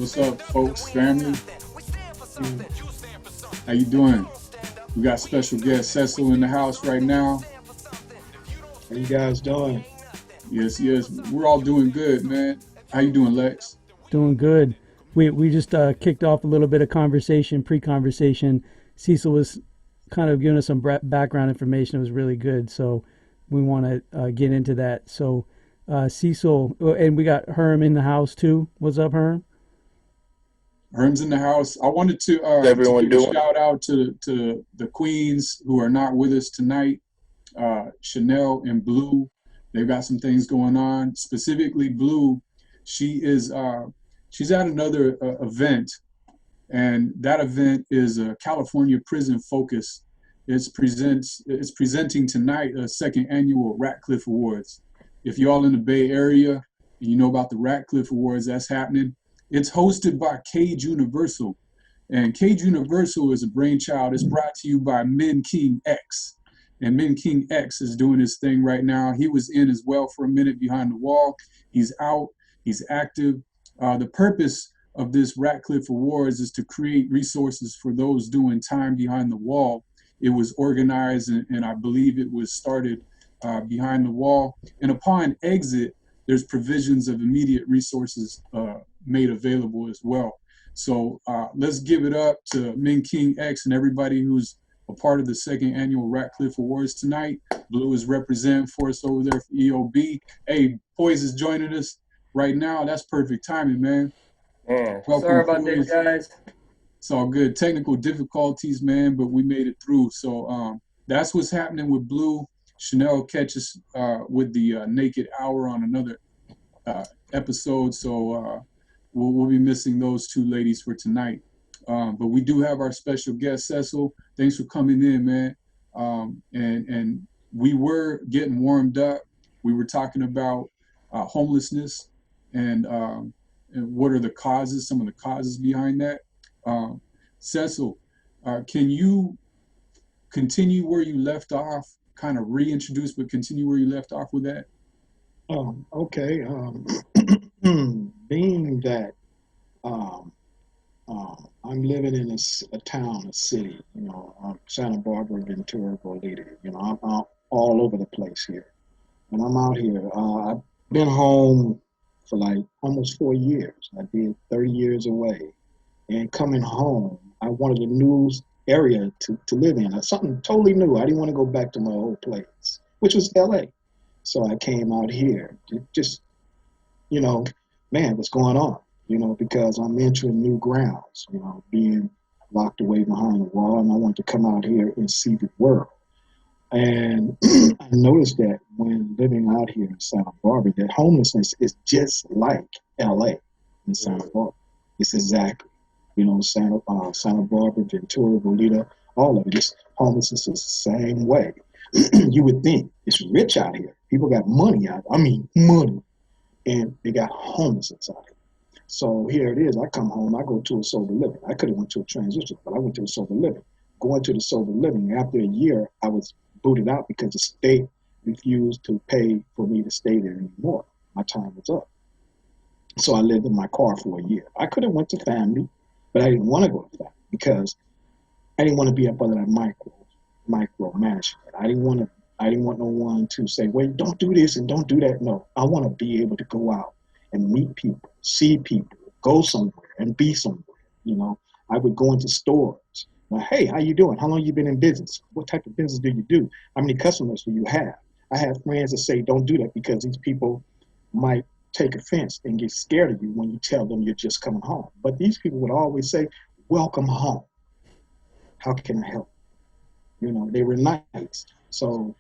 What's up, folks, family? Mm. How you doing? We got special guest Cecil in the house right now. How you guys doing? Yes, yes, we're all doing good, man. How you doing, Lex? Doing good. We just kicked off a little bit of conversation, pre-conversation. Cecil was kind of giving us some background information. It was really good, so we want to get into that. So, Cecil, and we got Herm in the house too. What's up, Herm? Herm's in the house. I wanted to Everyone give a doing? shout out to the queens who are not with us tonight. Chanel and Blue, they've got some things going on. Specifically, Blue, she is she's at another event, and that event is a California prison focus. It's presenting tonight a second annual Ratcliffe Awards. If y'all in the Bay Area and you know about the Ratcliffe Awards, that's happening. It's hosted by Cage Universal, and Cage Universal is a brainchild. It's brought to you by Men King X, and Men King X is doing his thing right now. He was in as well for a minute behind the wall. He's out. He's active. The purpose of this Ratcliffe Awards is to create resources for those doing time behind the wall. It was organized and I believe it was started behind the wall. And upon exit, there's provisions of immediate resources made available as well. So let's give it up to Min King X and everybody who's a part of the second annual Ratcliffe Awards tonight. Blue is representing for us over there for EOB. Hey, Poise is joining us right now. That's perfect timing, man. Man, Welcome, sorry about that, Poise. guys. It's all good. Technical difficulties, man, but we made it through. So that's what's happening with Blue. Chanel catches with the Naked Hour on another episode. So we'll be missing those two ladies for tonight. But we do have our special guest, Cecil. Thanks for coming in, man. And we were getting warmed up. We were talking about homelessness and what are the causes, some of the causes behind that. Um, Cecil, can you continue where you left off? Kind of reintroduce, but continue where you left off with that. Okay. Being that um, I'm living in a town, a city, Santa Barbara, Ventura, Goleta, I'm out all over the place here. And I'm out here. I've been home for like almost 4 years. I did 30 years away. And coming home, I wanted a new area to live in, something totally new. I didn't want to go back to my old place, which was LA. So I came out here to just, you know, man, what's going on? Because I'm entering new grounds, being locked away behind the wall, and I want to come out here and see the world. And I noticed that when living out here in Santa Barbara, that homelessness is just like LA in Santa Barbara. It's exactly, Santa Barbara, Ventura, Goleta, all of it. This homelessness is the same way. You would think it's rich out here. People got money out. I mean, money, and they got homelessness out here. So here it is. I come home. I go to a sober living. I could have went to a transition, but I went to a sober living. Going to the sober living, after a year, I was booted out because the state refused to pay for me to stay there anymore. My time was up. So I lived in my car for a year. I could have went to family, but I didn't want to go to family because I didn't want to be up under that micro management. I didn't want no one to say, "Wait, don't do this and don't do that." No, I want to be able to go out and meet people, see people, go somewhere and be somewhere. You know, I would go into stores. Like, hey, how you doing? How long you been in business? What type of business do you do? How many customers do you have? I have friends that say don't do that because these people might take offense and get scared of you when you tell them you're just coming home. But these people would always say, "Welcome home. How can I help?" They were nice. So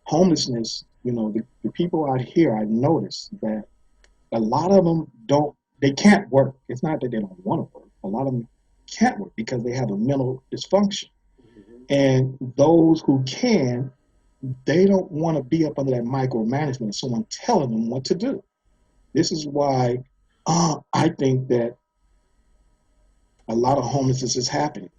homelessness, the people out here, I noticed that a lot of them they can't work. It's not that they don't want to work. A lot of them can't work because they have a mental dysfunction. And those who can, they don't want to be up under that micromanagement of someone telling them what to do. This is why I think that a lot of homelessness is happening.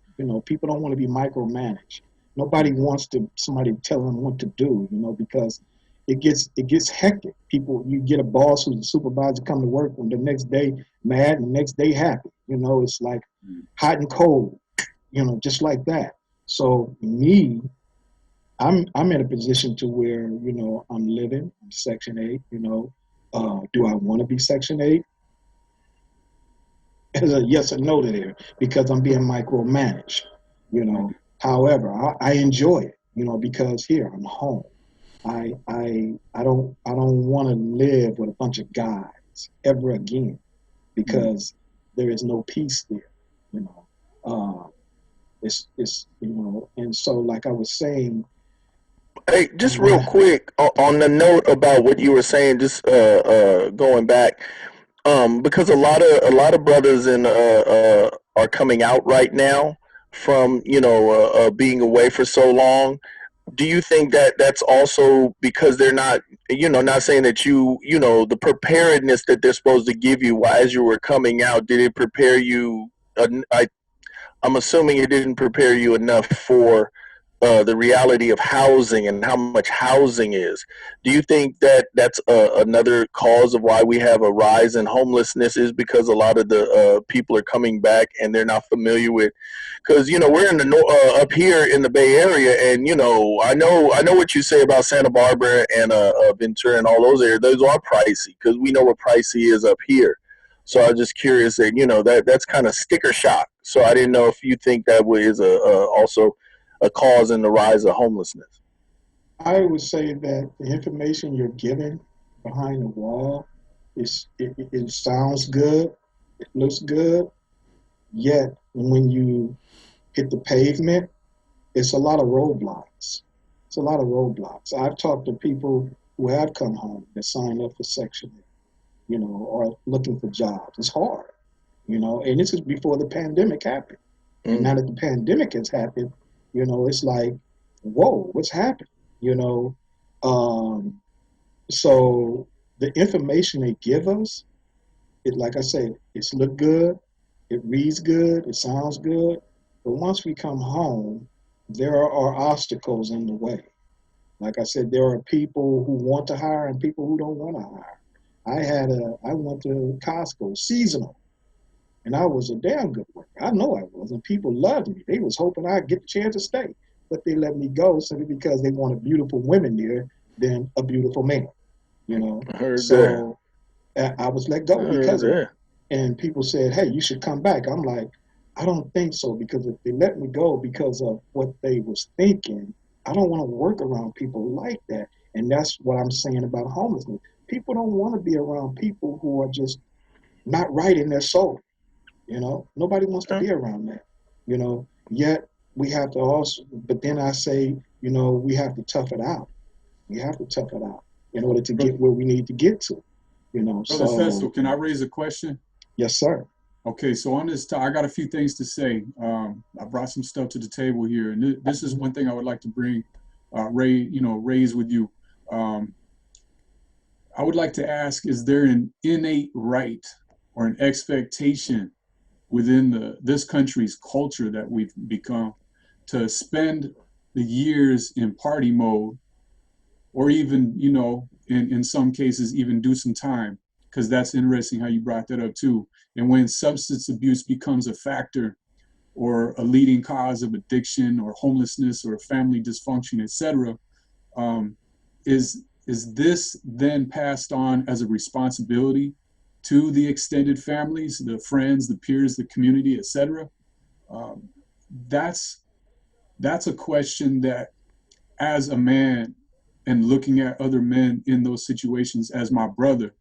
People don't want to be micromanaged. Nobody wants somebody telling them what to do, because it gets hectic. People, you get a boss who's a supervisor come to work, and the next day mad, and the next day happy. It's like hot and cold. Just like that. So me, I'm in a position to where I'm living. I'm Section 8. Do I want to be Section 8? As a yes or no to there because I'm being micromanaged. You know. However, I enjoy it. Because here I'm home. I don't want to live with a bunch of guys ever again because there is no peace there. You know. It's and so like I was saying, Hey, just when real I quick on the note about what you were saying, just going back, because a lot of brothers are coming out right now from being away for so long. Do you think that that's also because they're not, not saying that the preparedness that they're supposed to give you as you were coming out, did it prepare you? I'm assuming it didn't prepare you enough for the reality of housing and how much housing is. Do you think that that's another cause of why we have a rise in homelessness? Is because a lot of the people are coming back and they're not familiar with. Because we're in the up here in the Bay Area, and I know what you say about Santa Barbara and Ventura and all those areas. Those are pricey because we know what pricey is up here. So I was just curious that that's kind of sticker shock. So I didn't know if you think that was also a cause in the rise of homelessness. I would say that the information you're given behind the wall it sounds good, it looks good, yet when you hit the pavement, it's a lot of roadblocks. It's a lot of roadblocks. I've talked to people who have come home that signed up for Section 8, or looking for jobs. It's hard, and this is before the pandemic happened. And Mm. now that the pandemic has happened, it's like, whoa, what's happened? You know, um, so the information they give us, like I said, it's look good, it reads good, it sounds good, but once we come home, there are obstacles in the way. Like I said, there are people who want to hire and people who don't want to hire. I went to Costco seasonal, and I was a damn good worker. I know I was, and people loved me. They was hoping I'd get the chance to stay, but they let me go simply because they wanted beautiful women there than a beautiful man. You know, I heard that. so I was let I go heard because of that. that. And people said, "Hey, you should come back." I'm like, I don't think so because if they let me go because of what they was thinking, I don't want to work around people like that. And that's what I'm saying about homelessness. People don't want to be around people who are just not right in their soul. Nobody wants to Yeah. be around that. Yet we have to also, but then I say, we have to tough it out. We have to tough it out in order to Brother, get where we need to get to. Brother Festo, So can I raise a question? yes, sir. Okay, so on this, I got a few things to say. I brought some stuff to the table here, and this is one thing I would like to bring, raise with you. Um, I would like to ask: is there an innate right or an expectation within this country's culture that we've become to spend the years in party mode, or even, in some cases, even do some time? Because that's interesting how you brought that up too. And when substance abuse becomes a factor or a leading cause of addiction or homelessness or family dysfunction, etc., um, is this then passed on as a responsibility to the extended families, the friends, the peers, the community, etc.? Um, that's that's a question that, as a man, and looking at other men in those situations as my brother,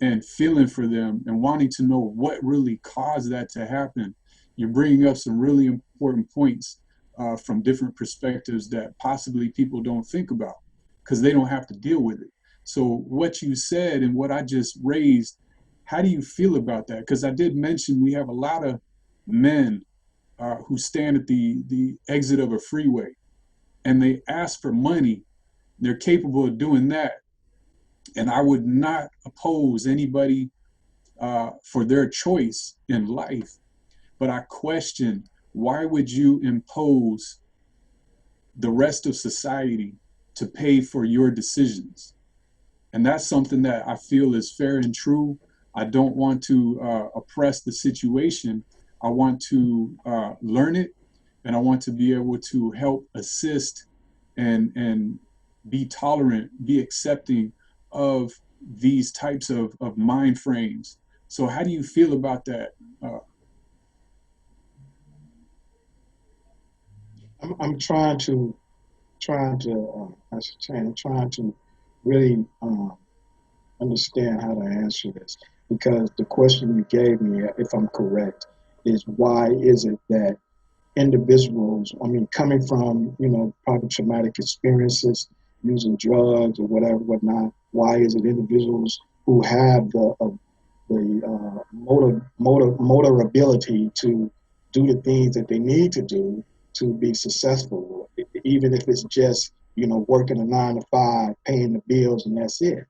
and feeling for them and wanting to know what really caused that to happen. You're bringing up some really important points from different perspectives that possibly people don't think about because they don't have to deal with it. So, what you said and what I just raised, how do you feel about that? Because I did mention we have a lot of men who stand at the exit of a freeway and they ask for money. They're capable of doing that. And I would not oppose anybody for their choice in life. But I question, why would you impose the rest of society to pay for your decisions? And that's something that I feel is fair and true. I don't want to oppress the situation. I want to learn it, and I want to be able to help assist and be tolerant, be accepting of these types of mind frames. So how do you feel about that? I'm trying to really understand how to answer this, because the question you gave me, if I'm correct, is why is it that individuals, I mean, coming from, probably traumatic experiences, using drugs or whatever, whatnot, why is it individuals who have the motor ability to do the things that they need to do to be successful, even if it's just, working a 9 to 5, paying the bills, and that's it.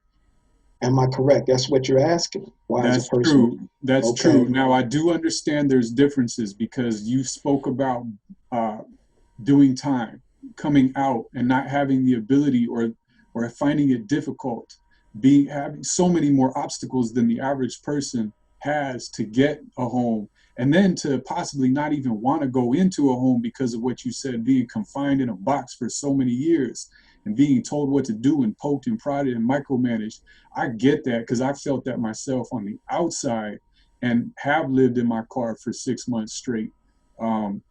Am I correct? That's what you're asking. Why is a That's person true. That's true. okay? Now, I do understand there's differences because you spoke about uh, doing time, coming out, and not having the ability or finding it difficult, being having so many more obstacles than the average person has to get a home, and then to possibly not even want to go into a home because of what you said, being confined in a box for so many years and being told what to do and poked and prodded and micromanaged. I get that because I felt that myself on the outside and have lived in my car for 6 months straight. And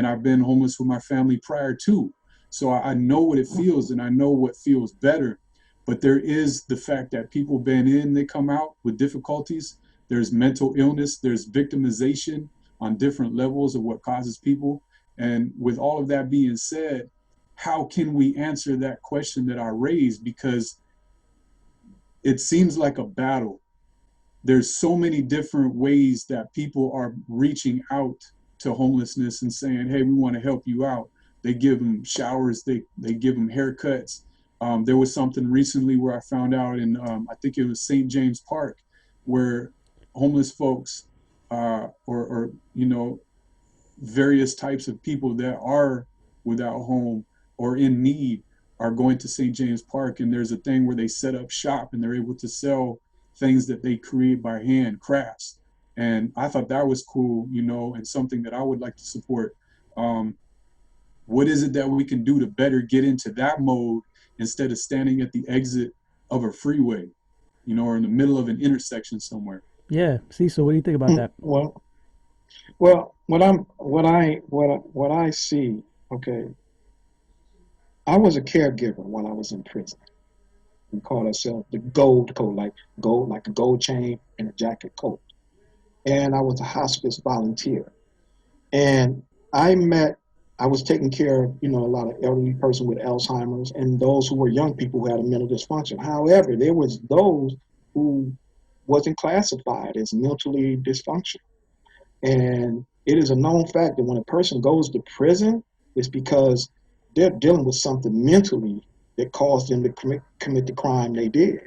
I've been homeless with my family prior to. So I know what it feels and I know what feels better. But there is the fact that people been in, they come out with difficulties. There's mental illness, there's victimization on different levels of what causes people. And with all of that being said, how can we answer that question that I raised? Because it seems like a battle. There's so many different ways that people are reaching out to homelessness and saying, hey, we want to help you out. They give them showers, they give them haircuts. There was something recently where I found out in, I think it was St. James Park, where homeless folks or various types of people that are without home or in need are going to St. James Park, and there's a thing where they set up shop and they're able to sell things that they create by hand, crafts. And I thought that was cool, and something that I would like to support. Um, what is it that we can do to better get into that mode instead of standing at the exit of a freeway, or in the middle of an intersection somewhere? Yeah. Cecil, what do you think about that? Well, well, what I see. Okay, I was a caregiver while I was in prison. We called ourselves the gold coat, like a gold chain and a jacket coat. And I was a hospice volunteer. And I met, I was taking care of, a lot of elderly person with Alzheimer's and those who were young people who had a mental dysfunction. However, there was those who wasn't classified as mentally dysfunctional. And it is a known fact that when a person goes to prison, it's because they're dealing with something mentally that caused them to commit the crime they did,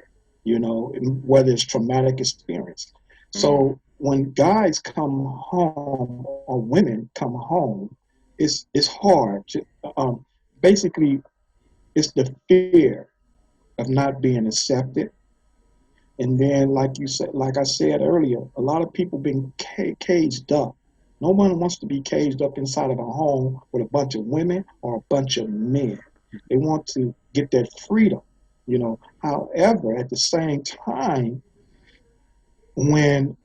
whether it's traumatic experience. So when guys come home or women come home, it's hard. Basically, it's the fear of not being accepted. And then, like you said, like I said earlier, a lot of people been caged up. No one wants to be caged up inside of a home with a bunch of women or a bunch of men. They want to get that freedom. However, at the same time, when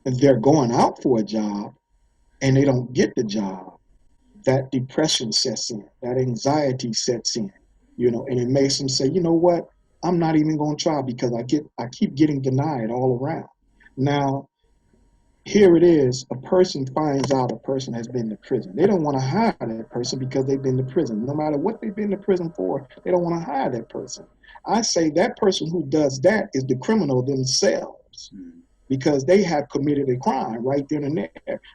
they're going out for a job and they don't get the job, that depression sets in, that anxiety sets in, and it makes them say, you know what, I'm not even going to try because I keep getting denied all around. Now, here it is, a person finds out a person has been to prison. They don't want to hire that person because they've been to prison. No matter what they've been to prison for, they don't want to hire that person. I say that person who does that is the criminal themselves because they have committed a crime right then and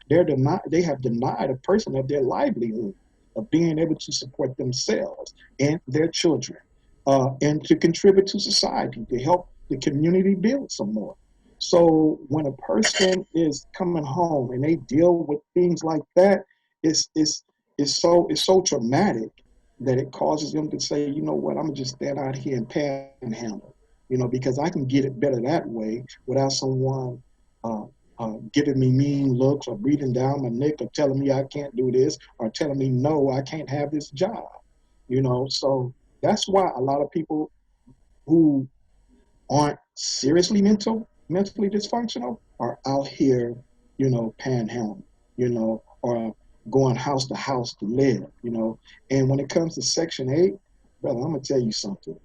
there. They have denied a person of their livelihood, of being able to support themselves and their children, and to contribute to society, to help the community build some more. So when a person is coming home and they deal with things like that, it's so traumatic that it causes them to say, you know what, I'm gonna just stand out here and panhandle. because I can get it better that way without someone uh, giving me mean looks or breathing down my neck or telling me I can't do this or telling me no, I can't have this job. So that's why a lot of people who aren't seriously mentally dysfunctional are out here, panhandling, or going house to house to live, And when it comes to Section 8, brother, I'm gonna tell you something.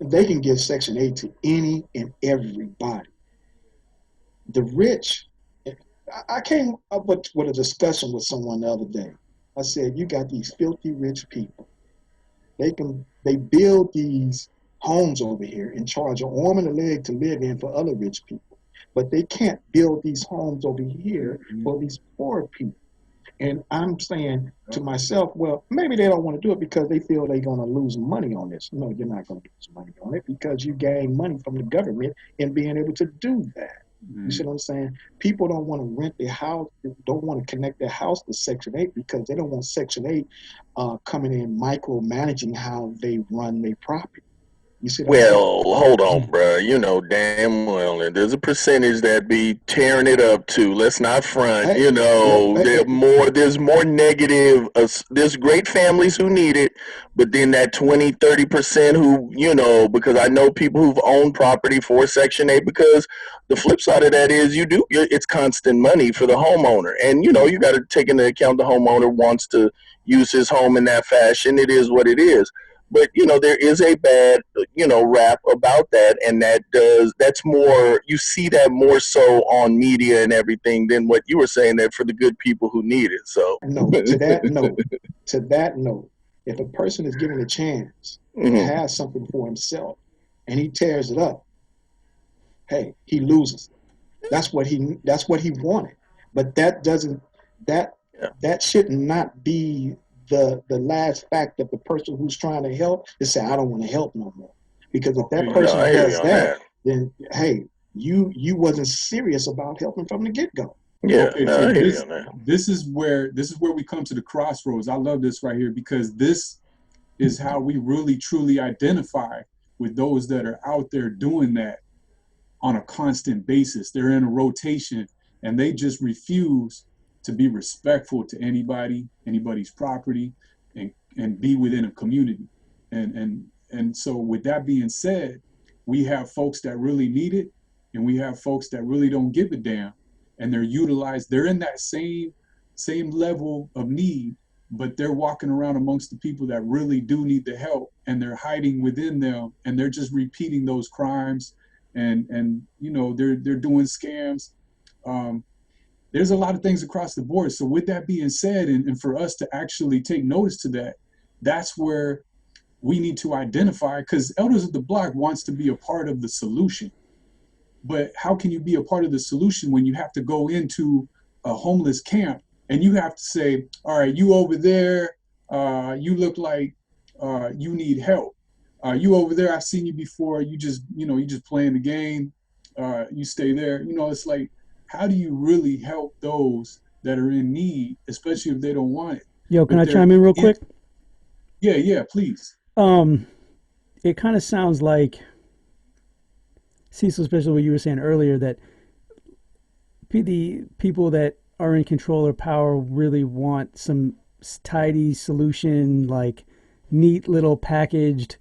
They can give Section 8 to any and everybody. The rich, I came up with a discussion with someone the other day. I said, you got these filthy rich people. They build these homes over here and charge an arm and a leg to live in for other rich people. But they can't build these homes over here for these poor people. And I'm saying to myself, well, maybe they don't want to do it because they feel they're going to lose money on this. No, you're not going to lose money on it because you gain money from the government in being able to do that. You see what I'm saying? People don't want to rent their house, don't want to connect their house to Section 8 because they don't want Section 8 coming in micromanaging how they run their property. You see what I'm saying? Well, hold on, bro. You know damn well, and there's a percentage that be tearing it up too. Let's not front. Hey, well, hey, There's more negative. There's great families who need it, but then that 20, 30% who, because I know people who've owned property for Section 8. Because the flip side of that is it's constant money for the homeowner, and you got to take into account the homeowner wants to use his home in that fashion. It is what it is. But there is a bad rap about that, and that's more, you see that more so on media and everything than what you were saying, that for the good people who need it. So no, to that note, if a person is given a chance to mhm. have something for himself and he tears it up, hey, he loses. That's what he wanted. But that Yeah. that should not be the last fact of the person who's trying to help to say I don't want to help no more. Because if that Okay, No, person I hear you does on that, that. then hey, you wasn't serious about helping from the get go. Yeah, okay. no, So I hear you this on that. this is where we come to the crossroads. I love this right here because this is how we really truly identify with those that are out there doing that on a constant basis. They're in a rotation and they just refuse to be respectful to anybody's property, and be within a community. And so with that being said, we have folks that really need it, and we have folks that really don't give a damn, and they're in that same level of need, but they're walking around amongst the people that really do need the help, and they're hiding within them, and they're just repeating those crimes, and they're doing scams. um, there's a lot of things across the board. So with that being said, and for us to actually take notice to that, that's where we need to identify, because Elders of the Block wants to be a part of the solution. But how can you be a part of the solution when you have to go into a homeless camp and you have to say, all right, you over there, you look like you need help. You over there, I've seen you before. You just playing the game. You stay there. It's like, how do you really help those that are in need, especially if they don't want it, Yo, can but I they're chime in real in. quick? Yeah, yeah, please. Um, it kind of sounds like Cecil, especially what you were saying earlier, that the people that are in control or power really want some tidy solution, like neat little packaged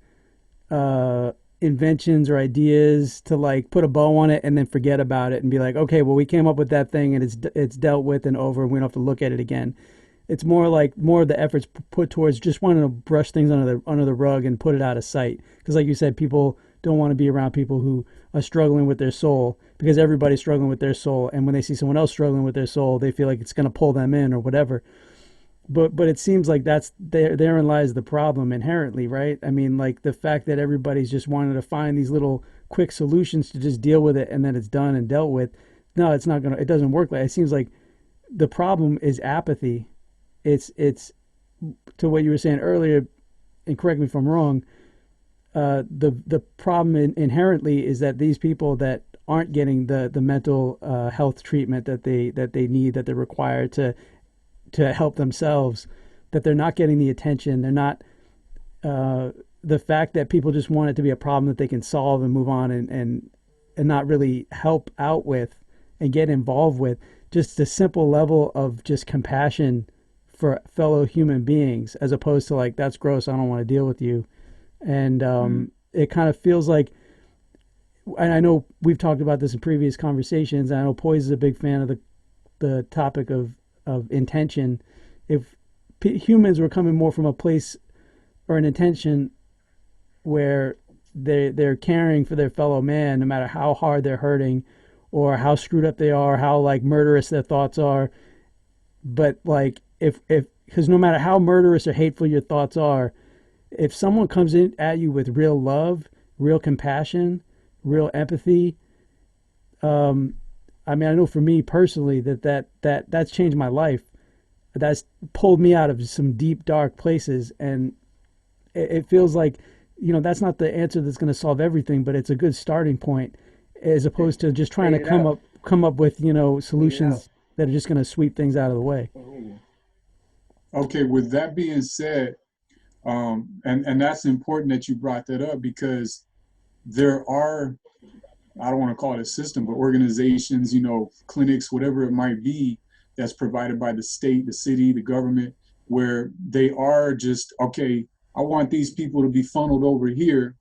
uh, inventions or ideas to like put a bow on it and then forget about it and be like, okay, well, we came up with that thing and it's dealt with and over, and we don't have to look at it again. It's more like more of the efforts put towards just wanting to brush things under the rug and put it out of sight. Because like you said, people don't want to be around people who are struggling with their soul, because everybody's struggling with their soul, and when they see someone else struggling with their soul, they feel like it's going to pull them in or whatever. But it seems like that's therein lies the problem inherently, right? I mean, like the fact that everybody's just wanting to find these little quick solutions to just deal with it and then it's done and dealt with. No, it's not gonna. It doesn't work. Like it seems like the problem is apathy. It's to what you were saying earlier, and correct me if I'm wrong. The problem inherently is that these people that aren't getting the mental health treatment that they need, that they're required to help themselves, that they're not getting the attention. They're not the fact that people just want it to be a problem that they can solve and move on and not really help out with and get involved with, just a simple level of just compassion for fellow human beings, as opposed to like, that's gross, I don't want to deal with you. And it kind of feels like, and I know we've talked about this in previous conversations, and I know Poise is a big fan of the topic of intention. If humans were coming more from a place or an intention where they're caring for their fellow man, no matter how hard they're hurting or how screwed up they are, how like murderous their thoughts are. But like, if because no matter how murderous or hateful your thoughts are, if someone comes in at you with real love, real compassion, real empathy, I mean, I know for me personally that's changed my life. That's pulled me out of some deep, dark places, and it feels like, that's not the answer that's going to solve everything, but it's a good starting point, as opposed to just trying to come up with solutions that are just going to sweep things out of the way. Okay, with that being said, and that's important that you brought that up, because there are, I don't want to call it a system, but organizations, clinics, whatever it might be, that's provided by the state, the city, the government, where they are just, okay, I want these people to be funneled over here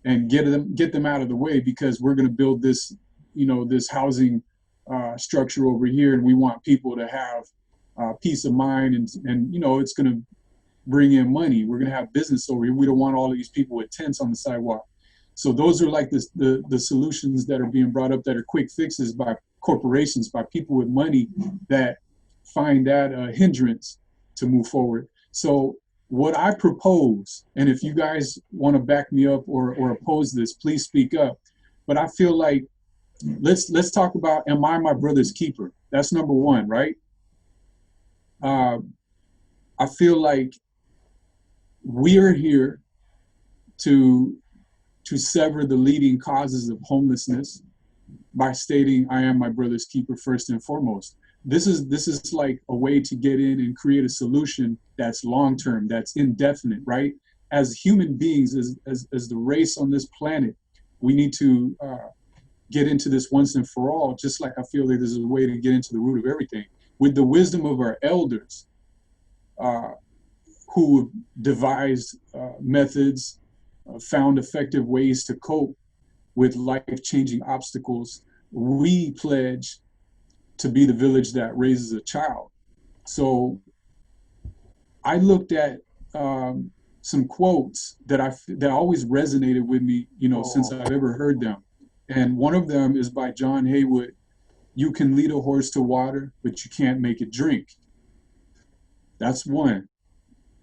and get them out of the way, because we're going to build this, this housing structure over here, and we want people to have peace of mind, and it's going to bring in money. We're going to have business over here. We don't want all of these people with tents on the sidewalk. So those are like the solutions that are being brought up, that are quick fixes by corporations, by people with money that find that a hindrance to move forward. So what I propose, and if you guys want to back me up or oppose this, please speak up. But I feel like let's talk about, am I my brother's keeper? That's number one, right? I feel like we are here to sever the leading causes of homelessness by stating, I am my brother's keeper first and foremost. This is like a way to get in and create a solution that's long-term, that's indefinite, right? As human beings, as the race on this planet, we need to get into this once and for all, just like I feel like this is a way to get into the root of everything. With the wisdom of our elders, who devised methods, found effective ways to cope with life-changing obstacles, we pledge to be the village that raises a child. So I looked at some quotes that always resonated with me, since I've ever heard them. And one of them is by John Haywood: "You can lead a horse to water, but you can't make it drink." That's one.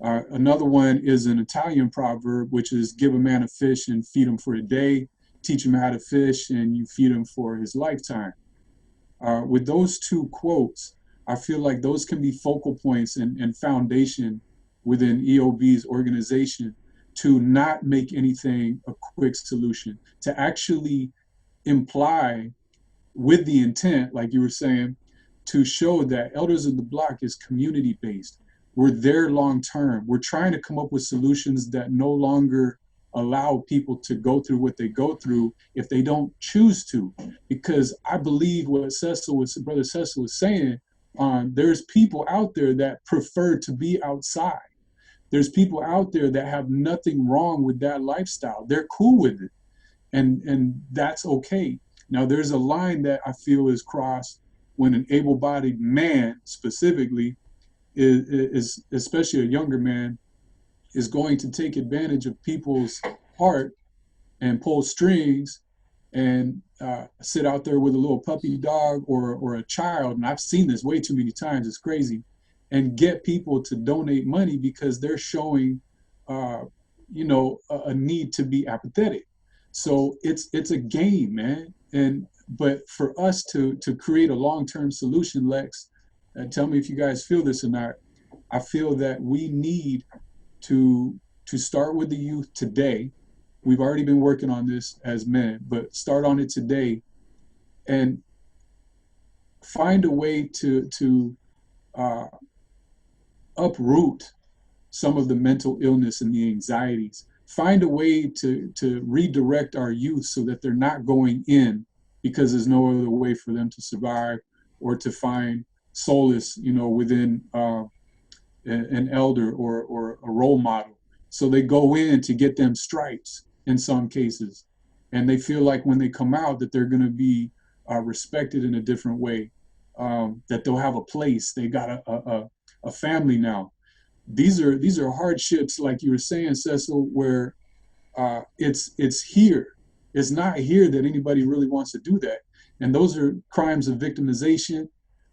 Another one is an Italian proverb, which is, "Give a man a fish and feed him for a day, teach him how to fish and you feed him for his lifetime." With those two quotes, I feel like those can be focal points and foundation within EOB's organization to not make anything a quick solution, to actually imply with the intent, like you were saying, to show that Elders of the Block is community based. We're there long term. We're trying to come up with solutions that no longer allow people to go through what they go through if they don't choose to. Because I believe what Brother Cecil was saying, there's people out there that prefer to be outside. There's people out there that have nothing wrong with that lifestyle. They're cool with it. And that's okay. Now, there's a line that I feel is crossed when an able-bodied man specifically is especially a younger man, is going to take advantage of people's heart and pull strings and sit out there with a little puppy dog or a child. And I've seen this way too many times, it's crazy, and get people to donate money because they're showing, a need to be apathetic. So it's a game, man. But for us to create a long-term solution, Lex, tell me if you guys feel this or not. I feel that we need to start with the youth today. We've already been working on this as men, but start on it today and find a way to uproot some of the mental illness and the anxieties. find a way to redirect our youth so that they're not going in because there's no other way for them to survive or to find solace, within an elder or a role model. So they go in to get them stripes in some cases, and they feel like when they come out that they're going to be respected in a different way, that they'll have a place. They got a family now. These are hardships, like you were saying, Cecil, where it's here. It's not here that anybody really wants to do that, and those are crimes of victimization.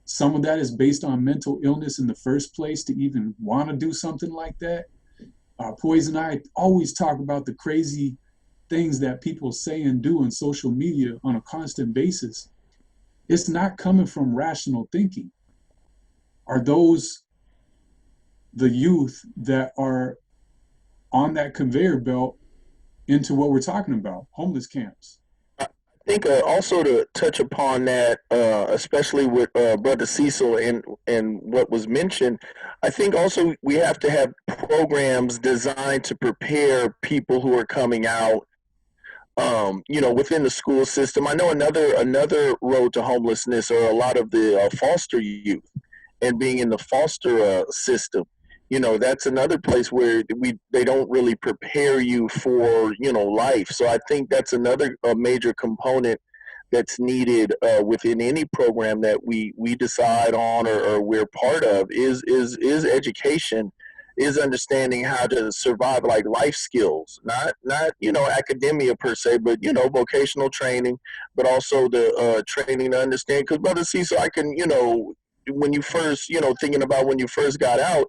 Some of that is based on mental illness in the first place to even want to do something like that. Poison, I always talk about the crazy things that people say and do on social media on a constant basis. It's not coming from rational thinking. Are those the youth that are on that conveyor belt into what we're talking about, homeless camps? I think also to touch upon that, especially with Brother Cecil and what was mentioned, I think also we have to have programs designed to prepare people who are coming out, within the school system. I know another road to homelessness are a lot of the foster youth and being in the foster system. That's another place where they don't really prepare you for life. So I think that's another major component that's needed within any program that we decide on or we're part of is education, is understanding how to survive, like life skills, not academia per se, but vocational training, but also the training to understand. Because Brother Cecil, I can when you first thinking about when you first got out,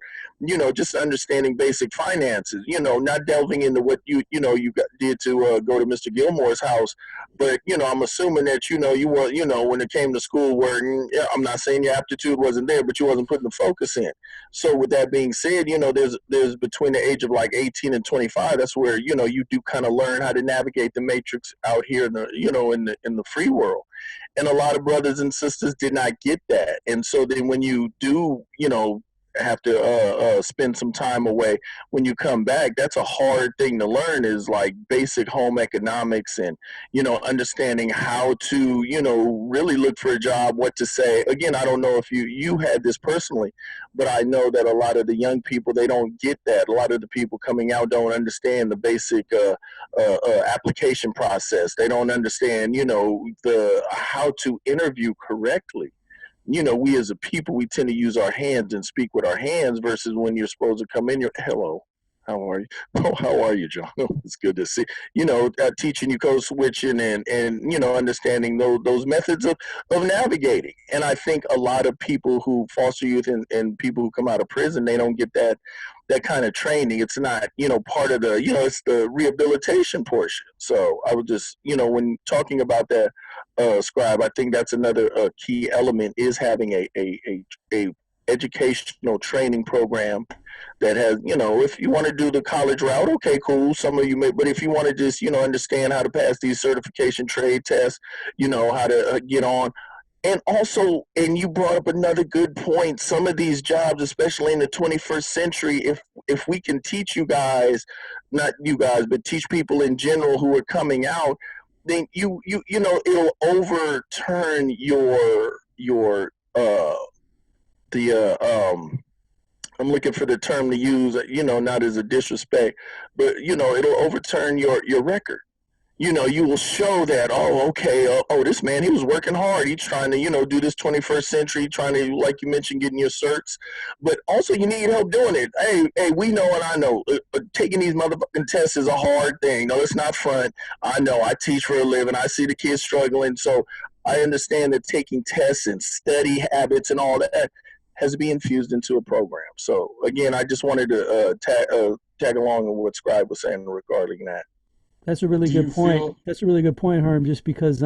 just understanding basic finances, not delving into what did to go to Mr. Gilmore's house, but I'm assuming that you were when it came to school work. I'm not saying your aptitude wasn't there, but you wasn't putting the focus in. So with that being said, there's between the age of like 18 and 25, that's where you do kind of learn how to navigate the matrix out here in the in the free world. And a lot of brothers and sisters did not get that. And so then when you do have to spend some time away, when you come back, that's a hard thing to learn, is like basic home economics and understanding how to really look for a job, what to say. Again, I don't know if you had this personally, but I know that a lot of the young people, they don't get that. A lot of the people coming out don't understand the basic application process. They don't understand the how to interview correctly. We as a people, we tend to use our hands and speak with our hands versus when you're supposed to come in, you're, hello, how are you? Oh, how are you, John? Oh, it's good to see. Teaching you code switching and understanding those methods of navigating. And I think a lot of people who foster youth and people who come out of prison, they don't get that kind of training. It's not, part of the, it's the rehabilitation portion. So I would just, when talking about that, Scribe, I think that's another key element, is having a educational training program that has, if you want to do the college route, okay, cool. Some of you may, but if you want to just, understand how to pass these certification trade tests, how to get on. And also, and you brought up another good point, some of these jobs, especially in the 21st century, if we can teach you guys, not you guys, but teach people in general who are coming out, then it'll overturn your the I'm looking for the term to use, not as a disrespect, but it'll overturn your record. You will show that, oh, okay, this man, he was working hard. He's trying to, do this 21st century, trying to, like you mentioned, getting your certs. But also, you need help doing it. Hey, we know and I know. Taking these motherfucking tests is a hard thing. No, it's not fun. I know. I teach for a living. I see the kids struggling. So I understand that taking tests and study habits and all that has to be infused into a program. So, again, I just wanted to tag along with what Scribe was saying regarding that. That's a really Do good you point. feel That's a really good point, Herm, just because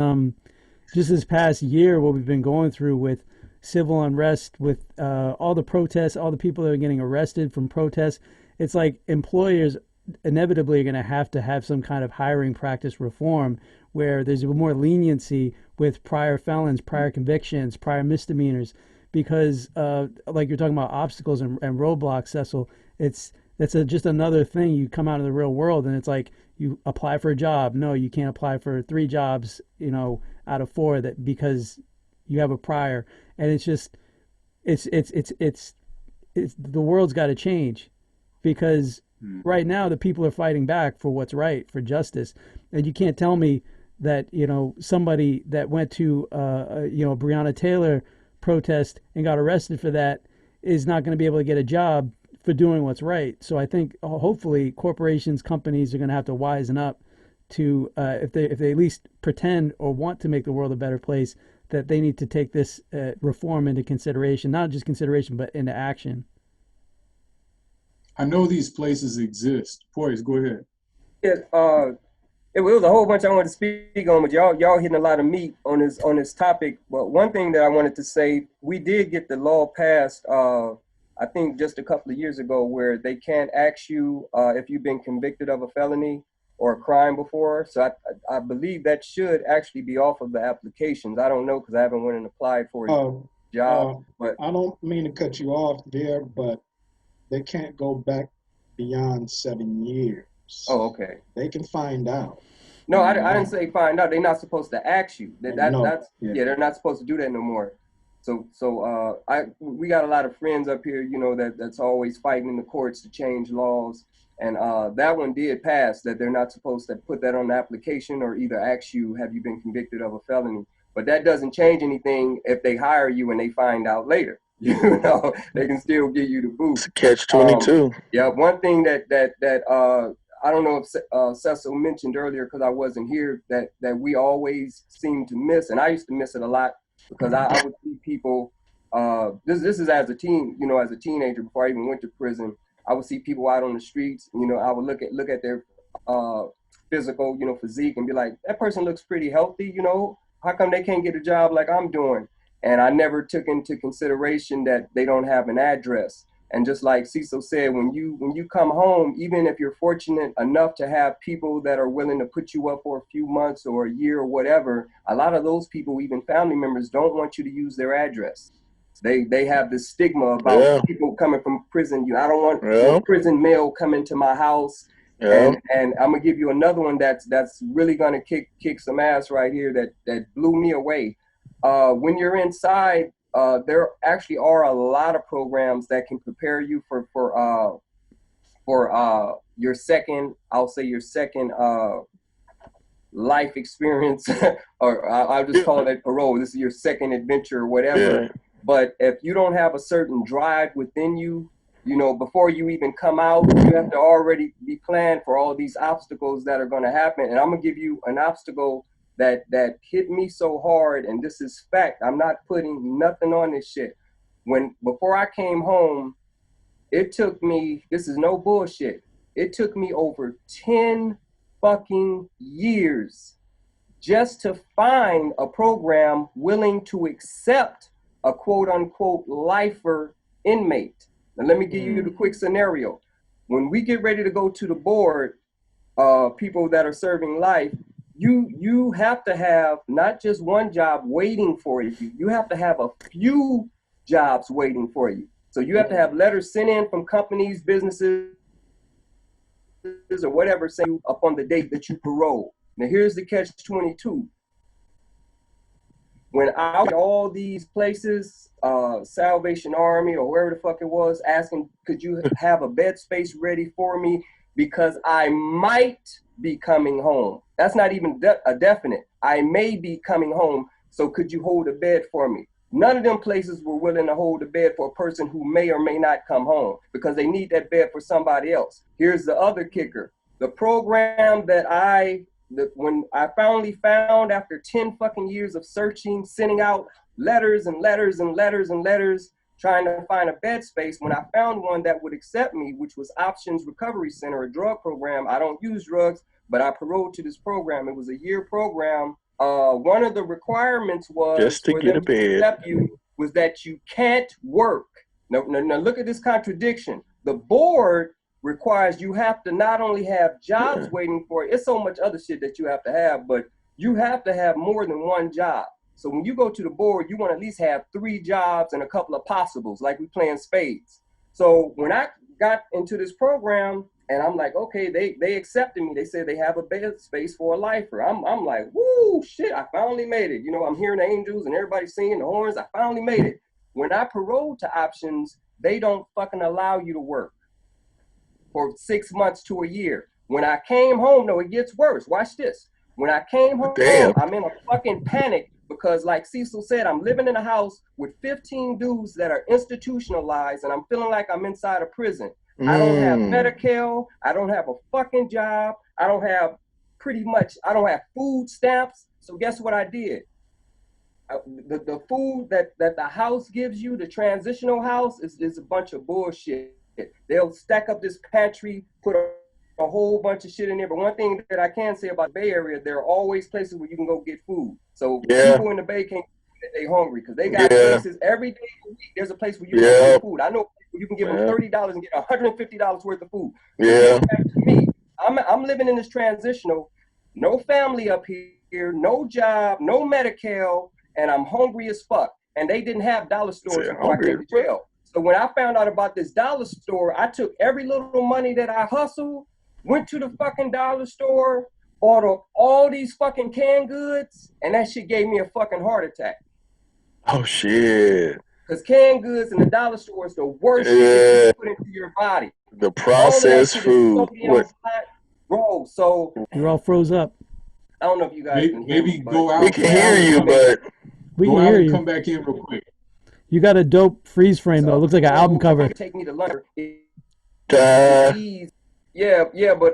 just this past year, what we've been going through with civil unrest, with all the protests, all the people that are getting arrested from protests, it's like employers inevitably are going to have some kind of hiring practice reform where there's more leniency with prior felons, prior convictions, prior misdemeanors, because like you're talking about obstacles and roadblocks, Cecil, it's that's just another thing. You come out of the real world, and it's like you apply for a job. No, you can't apply for 3 jobs, out of 4 that because you have a prior, and it's just it's the world's got to change because right now the people are fighting back for what's right, for justice, and you can't tell me that somebody that went to Breonna Taylor protest and got arrested for that is not going to be able to get a job for doing what's right. So I think hopefully corporations, companies are going to have to wisen up to if they at least pretend or want to make the world a better place, that they need to take this reform into consideration, not just consideration, but into action. I know these places exist. Poise, go ahead. Yeah, it was a whole bunch I wanted to speak on, but y'all hitting a lot of meat on this topic. But one thing that I wanted to say, we did get the law passed, I think just a couple of years ago, where they can't ask you if you've been convicted of a felony or a crime before. So I believe that should actually be off of the applications. I don't know because I haven't went and applied for a job. But I don't mean to cut you off there, but they can't go back beyond 7 years. Oh, okay. They can find out. No, I didn't say find out. They're not supposed to ask you. No, They're not supposed to do that no more. So we got a lot of friends up here, that's always fighting in the courts to change laws. And that one did pass, that they're not supposed to put that on the application or either ask you, have you been convicted of a felony? But that doesn't change anything if they hire you and they find out later. They can still give you the boot. It's a catch-22. Yeah, one thing that I don't know if Cecil mentioned earlier because I wasn't here, that we always seem to miss, and I used to miss it a lot because I would see people. This is as a teen, as a teenager before I even went to prison. I would see people out on the streets. I would look at their physical, physique and be like, that person looks pretty healthy. How come they can't get a job like I'm doing? And I never took into consideration that they don't have an address. And just like Cecil said, when you come home, even if you're fortunate enough to have people that are willing to put you up for a few months or a year or whatever, a lot of those people, even family members, don't want you to use their address. They have this stigma about people coming from prison. I don't want no prison mail coming to my house. Yeah. And I'm gonna give you another one that's really gonna kick some ass right here that blew me away. When you're inside, there actually are a lot of programs that can prepare you for your second, I'll say your second life experience, or I'll just call it parole. This is your second adventure or whatever. Yeah. But if you don't have a certain drive within you, before you even come out, you have to already be planned for all these obstacles that are going to happen. And I'm gonna give you an obstacle that hit me so hard, and this is fact. I'm not putting nothing on this shit. Before I came home, it took me, this is no bullshit, it took me over 10 fucking years just to find a program willing to accept a quote unquote lifer inmate. Now let me give you the quick scenario. When we get ready to go to the board, people that are serving life, you have to have not just one job waiting for you. You have to have a few jobs waiting for you. So you have to have letters sent in from companies, businesses, or whatever, say up on the date that you parole. Now here's the catch-22. When I was at all these places, Salvation Army or wherever the fuck it was, asking, could you have a bed space ready for me? Because I might be coming home. That's not even a definite. I may be coming home, so could you hold a bed for me? None of them places were willing to hold a bed for a person who may or may not come home because they need that bed for somebody else. Here's the other kicker. The program that when I finally found after 10 fucking years of searching, sending out letters and letters and letters and letters, trying to find a bed space, when I found one that would accept me, which was Options Recovery Center, a drug program. I don't use drugs, but I paroled to this program. It was a year program. One of the requirements was just to get a bed. Accept you was that you can't work. Now look at this contradiction. The board requires you have to not only have jobs waiting for it, it's so much other shit that you have to have, but you have to have more than one job. So when you go to the board, you want to at least have 3 jobs and a couple of possibles, like we playing spades. So when I got into this program, and I'm like, okay, they accepted me. They said they have a bed space for a lifer. I'm like, woo, shit, I finally made it. You know, I'm hearing the angels and everybody singing the horns. I finally made it. When I paroled to options, they don't fucking allow you to work for 6 months to a year. When I came home, no, it gets worse. Watch this. When I came home, I'm in a fucking panic because, like Cecil said, I'm living in a house with 15 dudes that are institutionalized, and I'm feeling like I'm inside a prison. I don't have Medi-Cal. I don't have a fucking job. I don't have food stamps. So guess what I did? The food that the house gives you, the transitional house, is a bunch of bullshit. They'll stack up this pantry, put a whole bunch of shit in there. But one thing that I can say about the Bay Area, there are always places where you can go get food. So people in the Bay can't they hungry because they got places every day of the week. There's a place where you can get food. I know you can give them $30 and get $150 worth of food. Yeah. Back to me, I'm living in this transitional, no family up here, no job, no Medi-Cal, and I'm hungry as fuck. And they didn't have dollar stores before I came to jail. So when I found out about this dollar store, I took every little money that I hustled, went to the fucking dollar store, bought all these fucking canned goods, and that shit gave me a fucking heart attack. Oh shit. Because canned goods in the dollar store is the worst shit that you put into your body. The processed food. Bro, so you're all froze up. I don't know if you guys can hear me. Go out. We can hear you, but we can hear you. Come back in real quick. You got a dope freeze frame though. It looks like an album cover. Take me to lunch. Yeah, but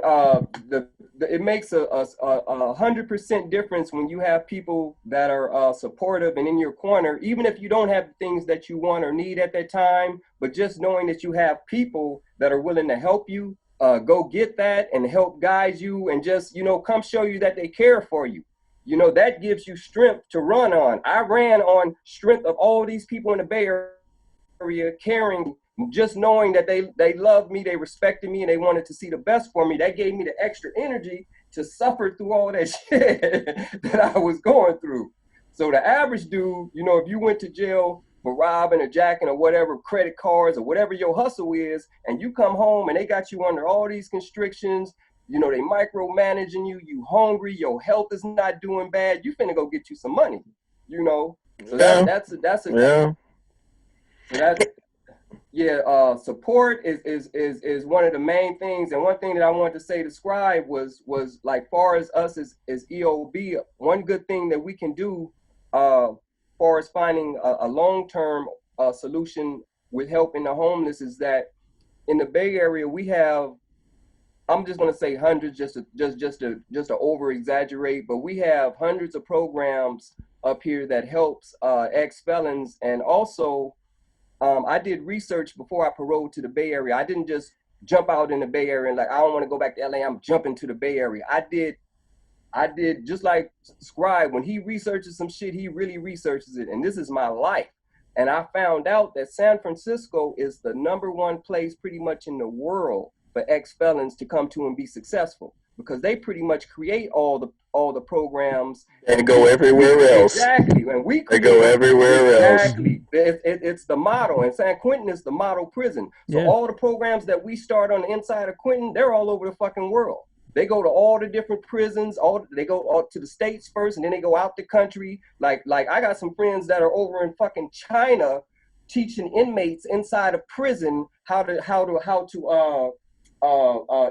it makes a 100% difference when you have people that are supportive and in your corner, even if you don't have the things that you want or need at that time. But just knowing that you have people that are willing to help you go get that and help guide you and just come show you that they care for you. That gives you strength to run on. I ran on strength of all these people in the Bay Area caring, just knowing that they loved me, they respected me, and they wanted to see the best for me. That gave me the extra energy to suffer through all that shit that I was going through. So the average dude, if you went to jail for robbing or jacking or whatever, credit cards or whatever your hustle is, and you come home and they got you under all these constrictions, they micromanaging you, you hungry, your health is not doing bad, you finna go get you some money, So that's support is one of the main things. And one thing that I wanted to say to Scribe was like, far as us as EOB, one good thing that we can do far as finding a long-term solution with helping the homeless is that in the Bay Area we have, I'm just going to say hundreds just to over exaggerate, but we have hundreds of programs up here that helps ex-felons. And also I did research before I paroled to the Bay Area. I didn't just jump out in the Bay Area and like, I don't want to go back to LA, I'm jumping to the Bay Area. I did just like Scribe, when he researches some shit, he really researches it. And this is my life. And I found out that San Francisco is the #1 place pretty much in the world for ex-felons to come to and be successful, because they pretty much create all the programs and go everywhere else. Exactly, and they go everywhere else. Exactly, it's the model, and San Quentin is the model prison. So all the programs that we start on the inside of Quentin, they're all over the fucking world. They go to all the different prisons. They go to the States first, and then they go out the country. Like I got some friends that are over in fucking China, teaching inmates inside of prison how to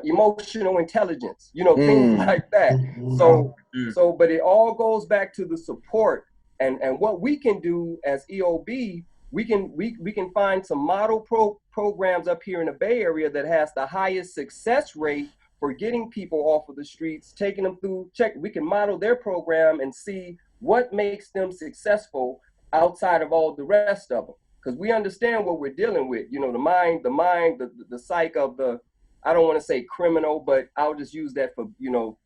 emotional intelligence, things like that. So, but it all goes back to the support and what we can do as EOB. We can find some model programs up here in the Bay Area that has the highest success rate for getting people off of the streets, taking them through we can model their program and see what makes them successful outside of all the rest of them. Because we understand what we're dealing with, the mind, the psyche of the, I don't want to say criminal, but I'll just use that for,